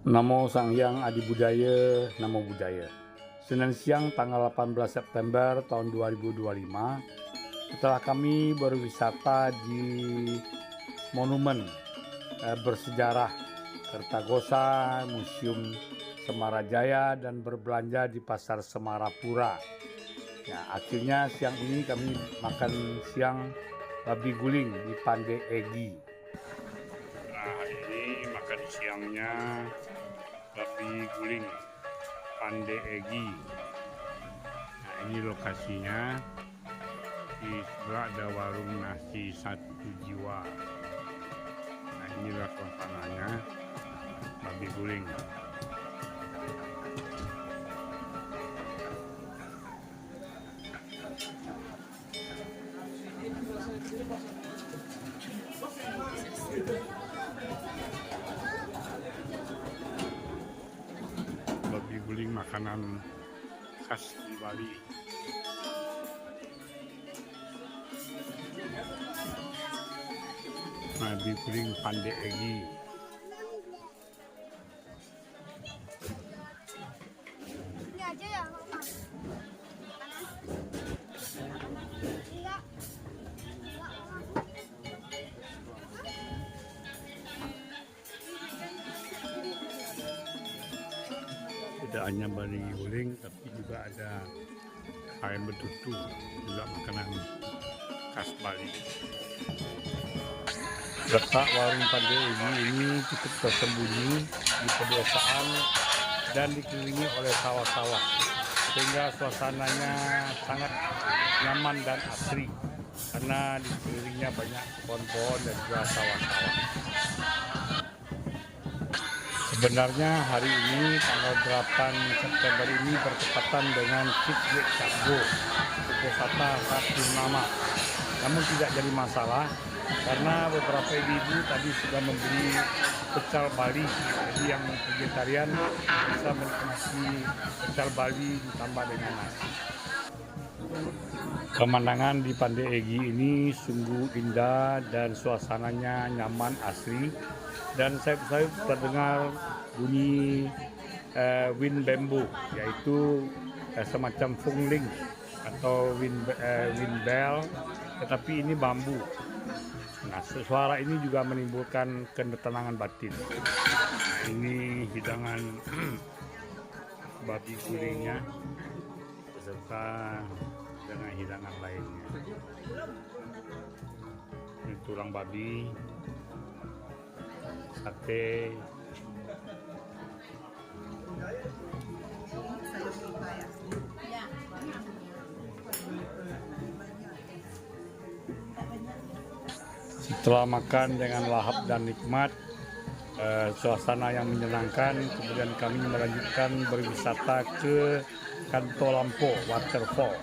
Namo Sang Hyang Adi Budaya, Namo Buddhaya. Senin siang tanggal 18 September tahun 2025, setelah kami berwisata di monumen bersejarah Kertagosa, Museum Semarajaya, dan berbelanja di Pasar Semarapura. Ya, akhirnya siang ini kami makan siang babi guling di Pande Egi. Nah, hari ini makan siangnya babi guling Pande Egi. Nah, ini lokasinya. Di sebelah ada warung nasi Satu Jiwa. Nah, inilah suasananya babi guling. Babi guling makanan khas di Bali. Babi guling Pande Egi. Ini aja ya, Mama. Enggak. Tidak hanya babi guling, tapi juga ada ayam betutu, juga makanan khas Bali. Letak warung Pande Egi ini cukup tersembunyi di pedesaan dan dikelilingi oleh sawah-sawah, sehingga suasananya sangat nyaman dan asri karena dikelilingnya banyak pohon-pohon dan juga sawah-sawah. Sebenarnya hari ini tanggal 8 September ini bertepatan dengan Cik Sabgo Uposatha Purnama. Namun tidak jadi masalah karena beberapa ibu tadi sudah membeli pecel Bali. Jadi yang vegetarian bisa menikmati pecel Bali ditambah dengan nasi. Pemandangan di Pande Egi ini sungguh indah dan suasananya nyaman asri, dan saya terdengar bunyi wind bamboo, yaitu semacam fungling atau wind bell, tetapi ini bambu. Nah, suara ini juga menimbulkan ketenangan batin. Nah, ini hidangan babi gulingnya beserta dengan hidangan lainnya. Ini tulang babi, sate, setelah makan dengan lahap dan nikmat, suasana yang menyenangkan, kemudian kami melanjutkan berwisata ke Kantolampo Waterfall.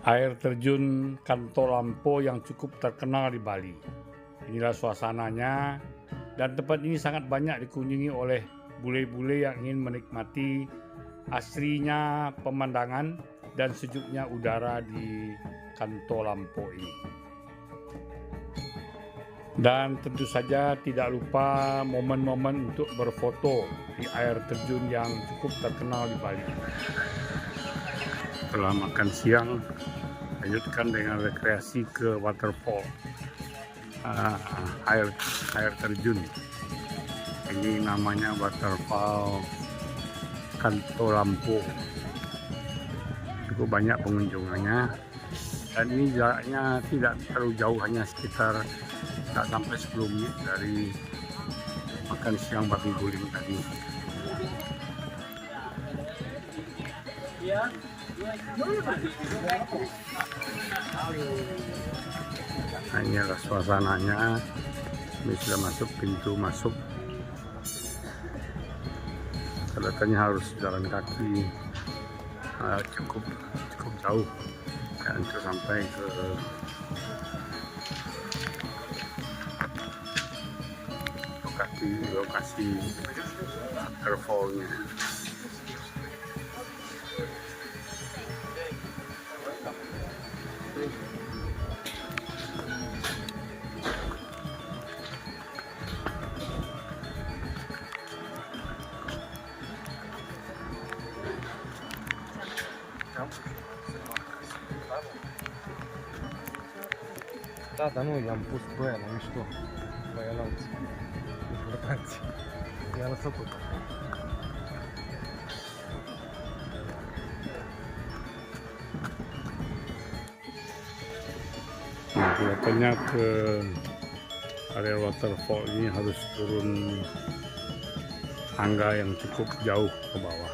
Air terjun Kantolampo yang cukup terkenal di Bali. Inilah suasananya, dan tempat ini sangat banyak dikunjungi oleh bule-bule yang ingin menikmati asrinya pemandangan dan sejuknya udara di Kantolampo ini. Dan tentu saja tidak lupa momen-momen untuk berfoto di air terjun yang cukup terkenal di Bali. Setelah makan siang, lanjutkan dengan rekreasi ke waterfall, air terjun. Ini namanya waterfall Kantolampo. Cukup banyak pengunjungannya, dan ini jaraknya tidak terlalu jauh, hanya sekitar tak sampai 10 menit dari makan siang babi guling tadi. Nah, inilah suasananya. Ini sudah masuk pintu masuk. Kelihatannya harus jalan kaki cukup jauh ya, untuk sampai ke lokasi waterfallnya. Tata noi i-am pus pe aia la mișto, pe aia la alții, importanți. I-a lăsat tot. Nah, kelihatannya ke area waterfall ini harus turun tangga yang cukup jauh ke bawah.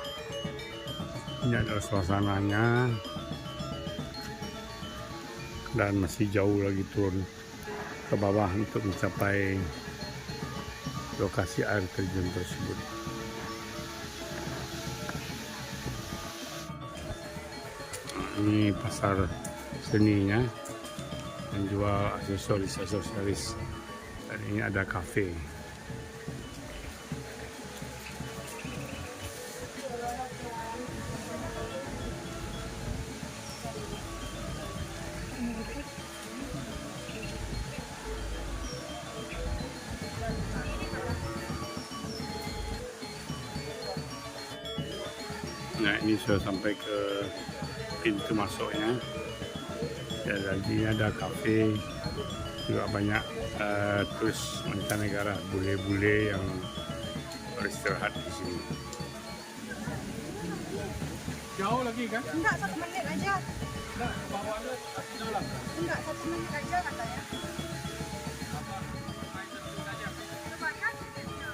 Ini adalah suasananya, dan masih jauh lagi turun ke bawah untuk mencapai lokasi air terjun tersebut. Ini pasar seninya, menjual aksesoris, dan ini ada kafe. Nah, ini sudah sampai ke pintu masuknya. Ya, dan ini ada kafe, juga banyak turis mancanegara, bule-bule yang beristirahat di sini. Jauh lagi kan? Enggak, 1 menit aja. Nah, bawahnya jauh lah. Enggak, 1 menit aja katanya. Kebanyakan tiketnya.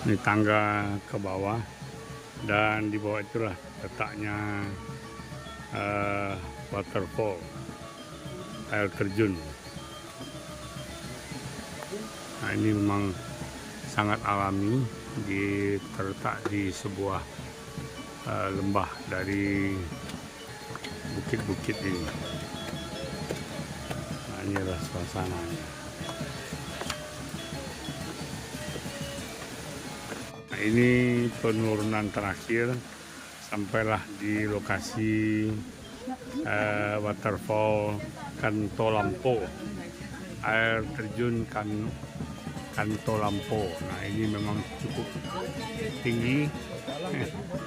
Ini tangga ke bawah, dan di bawah itulah letaknya waterfall, air terjun. Nah, ini memang sangat alami, terletak di sebuah lembah dari bukit-bukit ini. Nah, ini adalah suasananya. Nah, ini penurunan terakhir, sampailah di lokasi waterfall Kantolampo, air terjun Kantolampo. Nah, ini memang cukup tinggi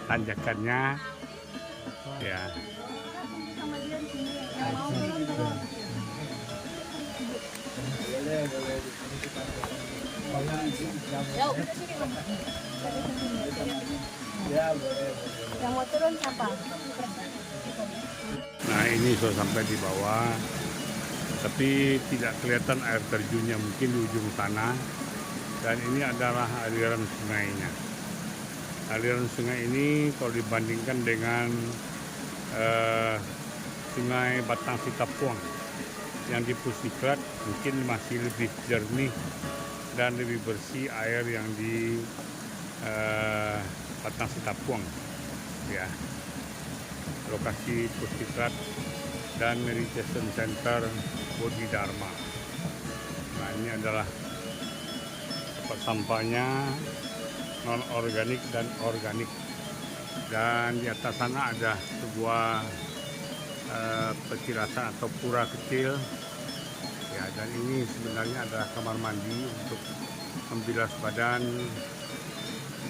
tanjakannya, ya. Yang mau turun siapa? Nah, ini sudah sampai di bawah, tapi tidak kelihatan air terjunnya, mungkin di ujung sana. Dan ini adalah aliran sungainya. Aliran sungai ini kalau dibandingkan dengan sungai Batang Sitapuang yang di Pusiklat, mungkin masih lebih jernih dan lebih bersih air yang di Batang Sitapuang, ya. Lokasi Pusiklat dan Meditation Center Bodhidharma. Nah, ini adalah tempat sampahnya, non organik dan organik. Dan di atas sana ada sebuah petilasan atau pura kecil, ya. Dan ini sebenarnya adalah kamar mandi untuk membilas badan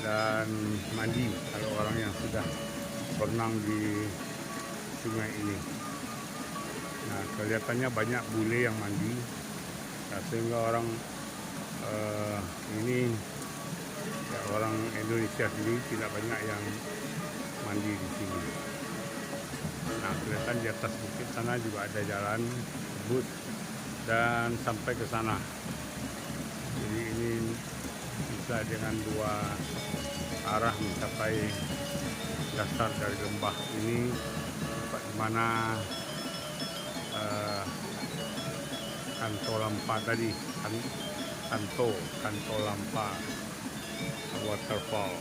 dan mandi kalau orang yang sudah berenang di sungai ini. Nah, kelihatannya banyak bule yang mandi, nah, sehingga orang ini, ya, orang Indonesia sendiri tidak banyak yang mandi di sini. Nah, kelihatan di atas bukit sana juga ada jalan tebus dan sampai ke sana. Jadi ini bisa dengan dua arah mencapai dasar dari lembah ini, tempat di mana Kantolampa tadi, Kantolampa waterfall.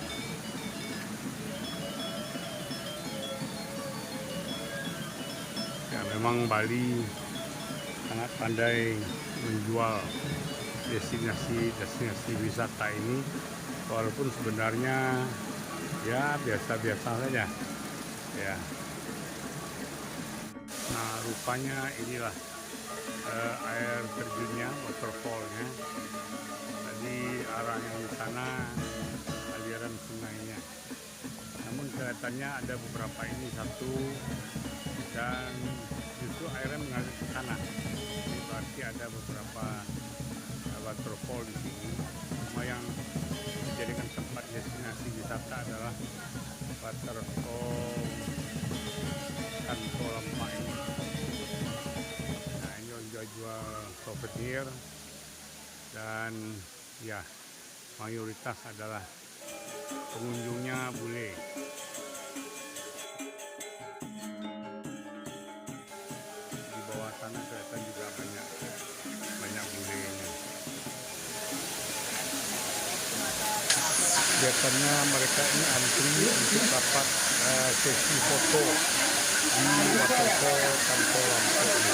Ya, memang Bali sangat pandai menjual destinasi wisata ini, walaupun sebenarnya ya biasa-biasa saja, ya. Nah, rupanya inilah air terjunnya, waterfallnya. Tadi arah yang di sana aliran sungainya. Namun kelihatannya ada beberapa ini satu dan justru airnya mengalir ke sana. Ini berarti ada beberapa waterfall di sini. Cuma yang dijadikan tempat destinasi wisata adalah waterfall Kantolampa ini. Nah, ini jual souvenir dan ya mayoritas adalah pengunjungnya bule. Di bawah sana kelihatan juga banyak bulenya. Biasanya mereka ini antri untuk dapat sesi foto di waterfall Kantolampa ini.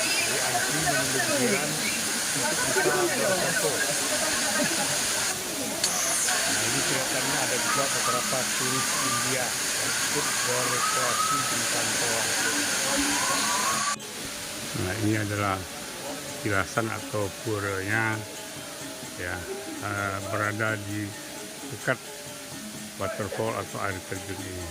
Jadi antri menunggu giliran untuk bisa berfoto. Nah, ini kelihatannya ada juga beberapa turis India yang ikut berrekreasi di Kantolampa. Nah, ini adalah kilasan atau puranya ya, berada di dekat waterfall atau air terjun ini.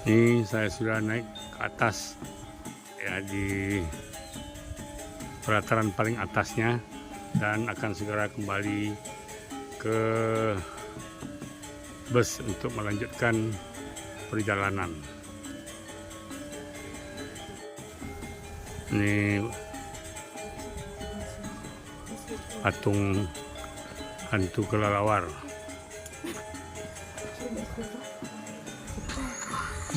Ini saya sudah naik ke atas ya, di pelataran paling atasnya, dan akan segera kembali ke bus untuk melanjutkan perjalanan. Ini patung hantu kelelawar.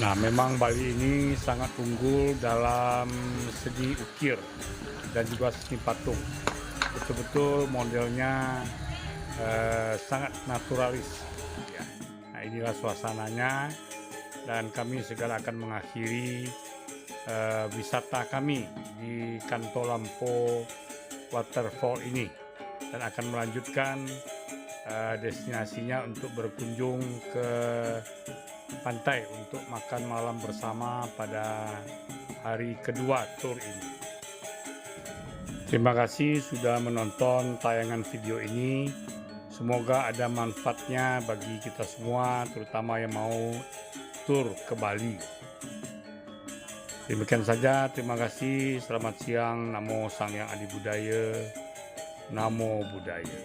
Nah, memang Bali ini sangat unggul dalam segi ukir dan juga seni patung. Betul-betul modelnya sangat naturalis. Ya. Nah, inilah suasananya, dan kami segera akan mengakhiri wisata kami di Kantolampa Waterfall ini, dan akan melanjutkan destinasinya untuk berkunjung ke pantai untuk makan malam bersama pada hari kedua tur ini. Terima kasih sudah menonton tayangan video ini. Semoga ada manfaatnya bagi kita semua, terutama yang mau tur ke Bali. Demikian saja, terima kasih. Selamat siang. Namo Sang Hyang Adi Budaya. Namo Buddhaya.